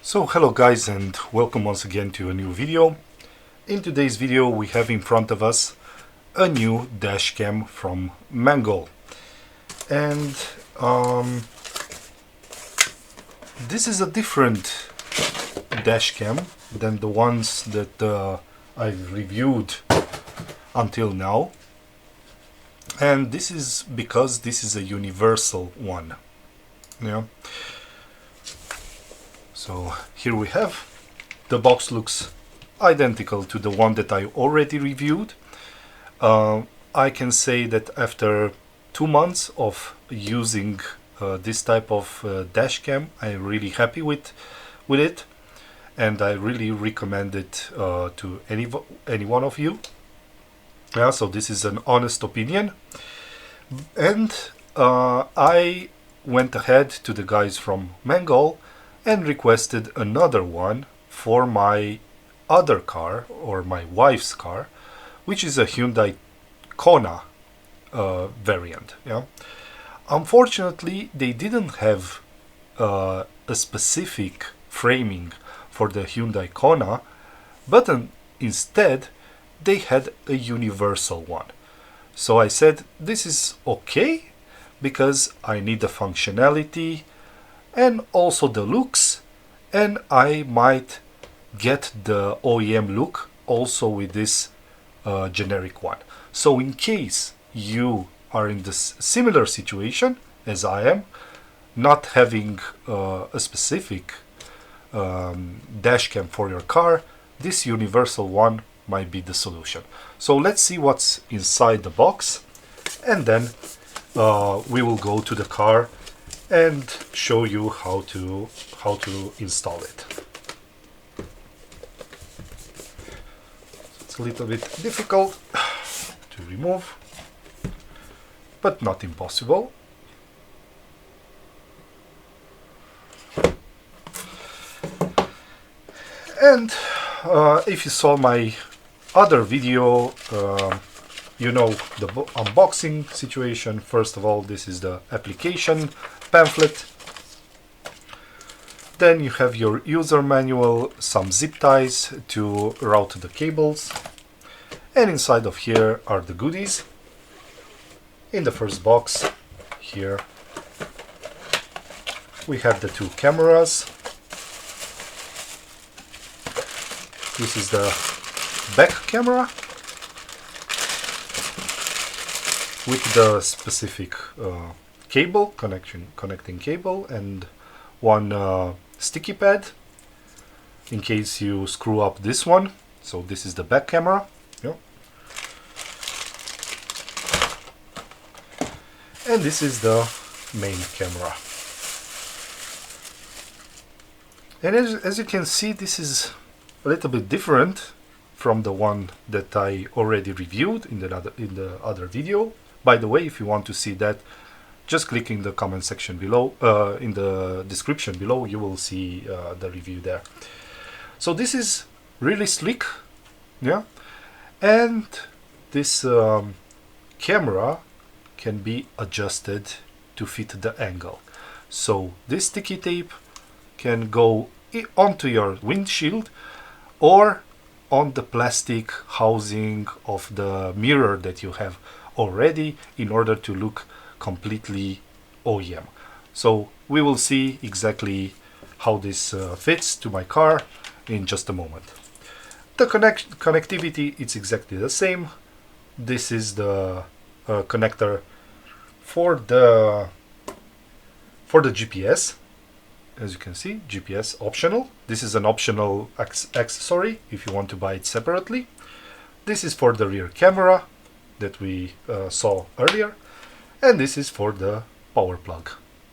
So hello guys, and welcome once again to a new video. In today's video we have in front of us a new dash cam from Mangoal, and this is a different dash cam than the ones that I've reviewed until now, and this is because this is a universal one. Yeah. So here we have, the box looks identical to the one that I already reviewed. I can say that after 2 months of using this type of dash cam, I'm really happy with it, and I really recommend it to any one of you. Yeah, so this is an honest opinion, and I went ahead to the guys from Mangoal and requested another one for my other car, or my wife's car, which is a Hyundai Kona variant. Yeah. Unfortunately, they didn't have a specific framing for the Hyundai Kona, but instead they had a universal one. So I said this is okay because I need the functionality and also the looks, and I might get the OEM look also with this generic one. So in case you are in this similar situation as I am, not having a specific dash cam for your car, this universal one might be the solution. So let's see what's inside the box, and then we will go to the car and show you how to install it. It's a little bit difficult to remove, but not impossible. And if you saw my other video, you know the unboxing situation. First of all, this is the application pamphlet. Then you have your user manual, some zip ties to route the cables, and inside of here are the goodies. In the first box here we have the 2 cameras. This is the back camera with the specific cable, connecting cable, and one sticky pad in case you screw up this one. So this is the back camera. Yeah. And this is the main camera. And as you can see, this is a little bit different from the one that I already reviewed in the other video. By the way, if you want to see that, just click in the comment section below, in the description below, you will see the review there. So this is really sleek, yeah, and this camera can be adjusted to fit the angle. So this sticky tape can go onto your windshield or on the plastic housing of the mirror that you have already, in order to look completely OEM. So we will see exactly how this fits to my car in just a moment. The connectivity, it's exactly the same. This is the connector for the GPS. As you can see, GPS optional. This is an optional accessory if you want to buy it separately. This is for the rear camera that we saw earlier, and this is for the power plug,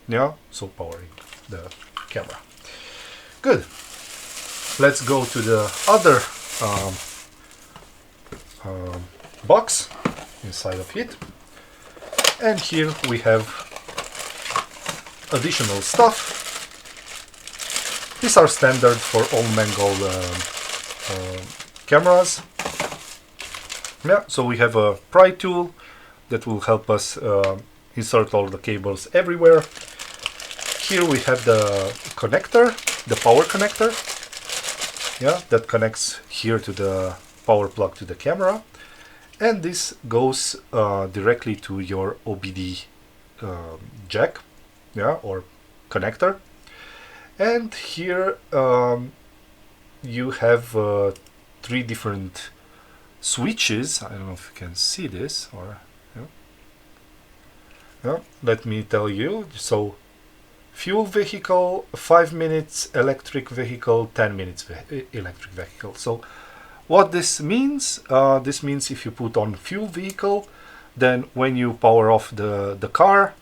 yeah, so powering the camera. Good. Let's go to the other box inside of it, and here we have additional stuff. These are standard for all Mangoal cameras. Yeah, so we have a pry tool that will help us insert all the cables everywhere. Here we have the connector, the power connector, yeah, that connects here to the power plug to the camera, and this goes directly to your OBD jack, yeah, or connector. And here you have 3 different switches. I don't know if you can see this, or yeah, let me tell you. So fuel vehicle, 5 minutes, electric vehicle, 10 minutes electric vehicle. So what this means if you put on fuel vehicle, then when you power off the car,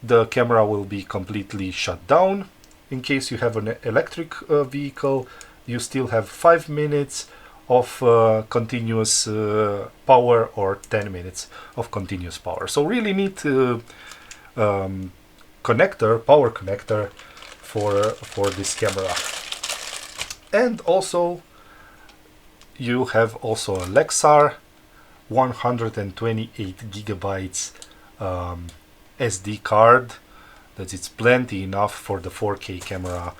the camera will be completely shut down. In case you have an electric vehicle, you still have 5 minutes of continuous power, or 10 minutes of continuous power. So really neat connector, power connector for this camera. And also you have also a Lexar 128 gigabytes SD card. That it's plenty enough for the 4K camera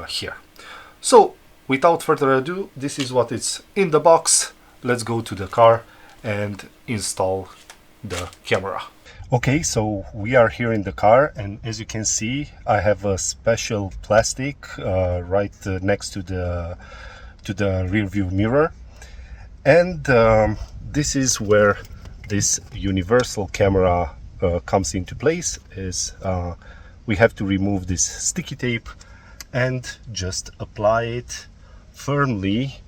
here. So without further ado, this is what is in the box. Let's go to the car and install the camera. Okay, so we are here in the car, and as you can see, I have a special plastic right next to the rear view mirror, and this is where this universal camera comes into place. Is we have to remove this sticky tape and just apply it firmly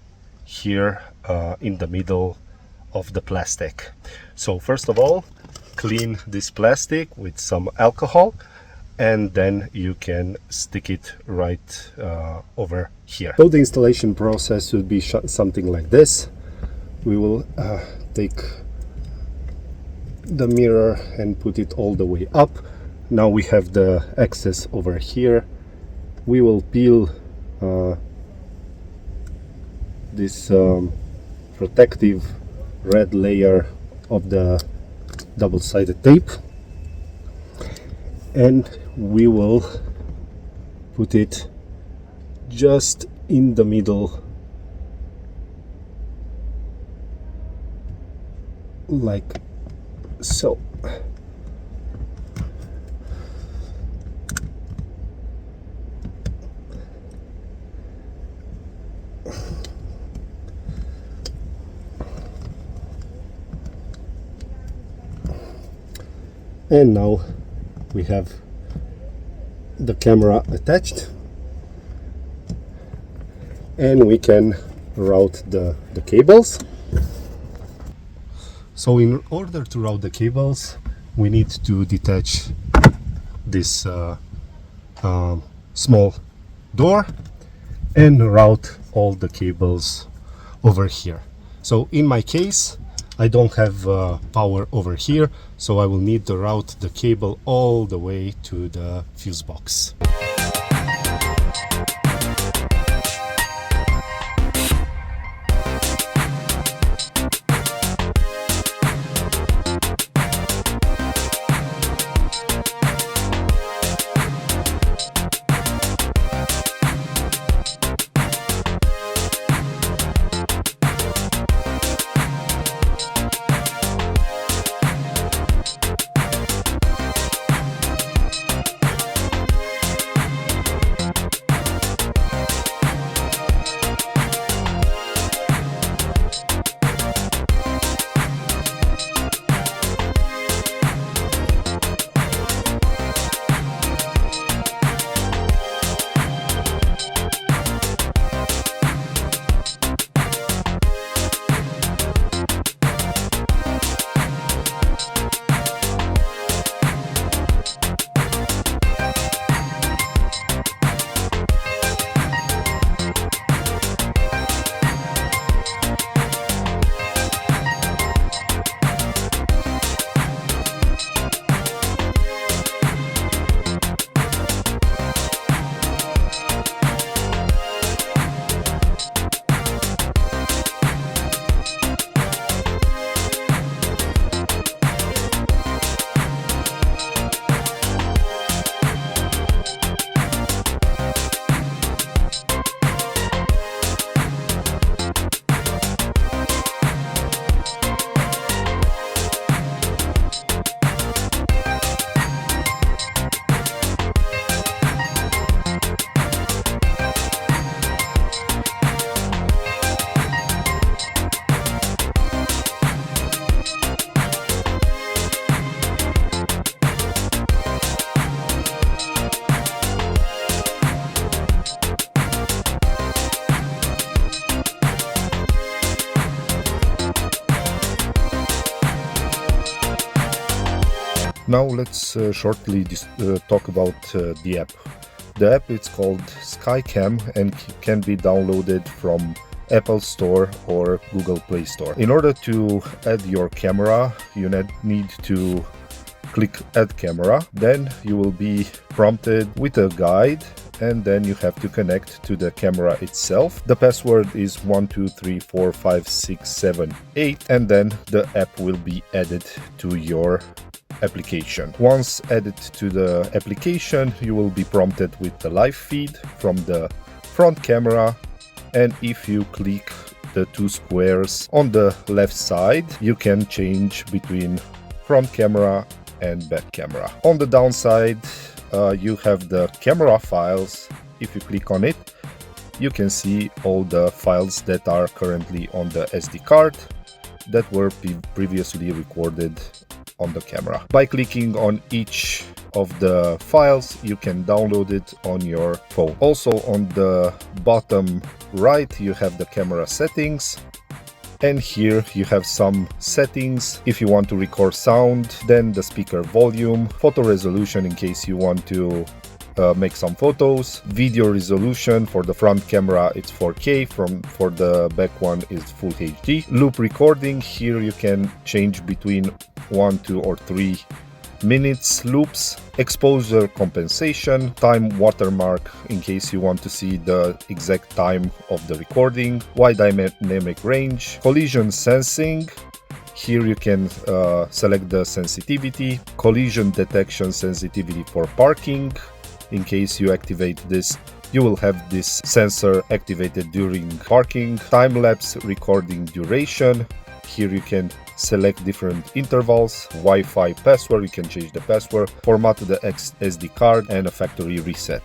here in the middle of the plastic. So first of all, clean this plastic with some alcohol, and then you can stick it right over here. So the installation process would be something like this. We will take the mirror and put it all the way up. Now we have the access over here. We will peel this protective red layer of the double-sided tape, and we will put it just in the middle, like so. And now we have the camera attached, and we can route the cables. So in order to route the cables, we need to detach this small door and route all the cables over here. So in my case, I don't have power over here, so I will need to route the cable all the way to the fuse box. Now let's shortly talk about the app. The app is called SkyCam and can be downloaded from Apple Store or Google Play Store. In order to add your camera, you need to click Add Camera. Then you will be prompted with a guide, and then you have to connect to the camera itself. The password is 12345678, and then the app will be added to your application. Once added to the application, you will be prompted with the live feed from the front camera, and if you click the two squares on the left side, you can change between front camera and back camera. On the downside, you have the camera files. If you click on it, you can see all the files that are currently on the SD card that were previously recorded on the camera. By clicking on each of the files, you can download it on your phone. Also on the bottom right, you have the camera settings, and here you have some settings. If you want to record sound, then the speaker volume, photo resolution in case you want to make some photos, video resolution. For the front camera it's 4K, for the back one is full HD. Loop recording, here you can change between 1, 2 or 3 minutes loops. Exposure compensation, time watermark in case you want to see the exact time of the recording, wide dynamic range, collision sensing. Here you can select the sensitivity, collision detection sensitivity for parking. In case you activate this, you will have this sensor activated during parking. Time-lapse recording duration. Here you can select different intervals. Wi-Fi password, you can change the password. Format the SD card and a factory reset.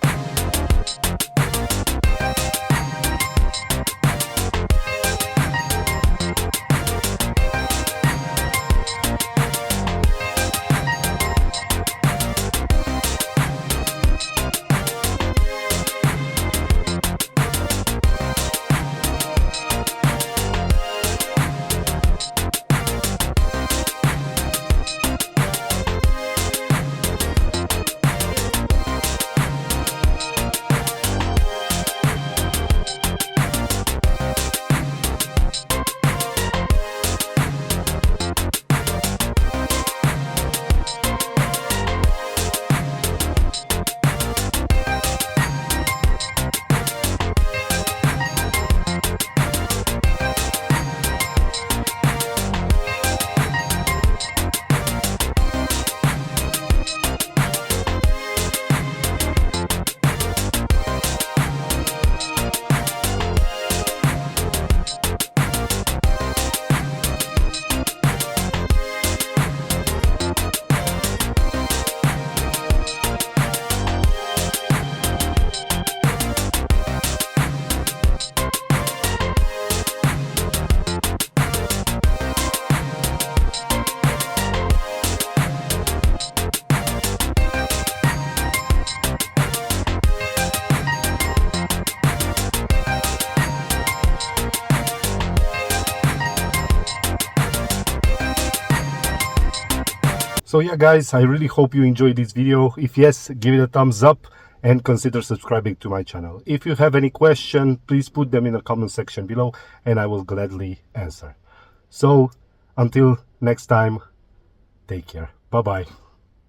So yeah guys, I really hope you enjoyed this video. If yes, give it a thumbs up and consider subscribing to my channel. If you have any question, please put them in the comment section below and I will gladly answer. So until next time, take care. Bye bye.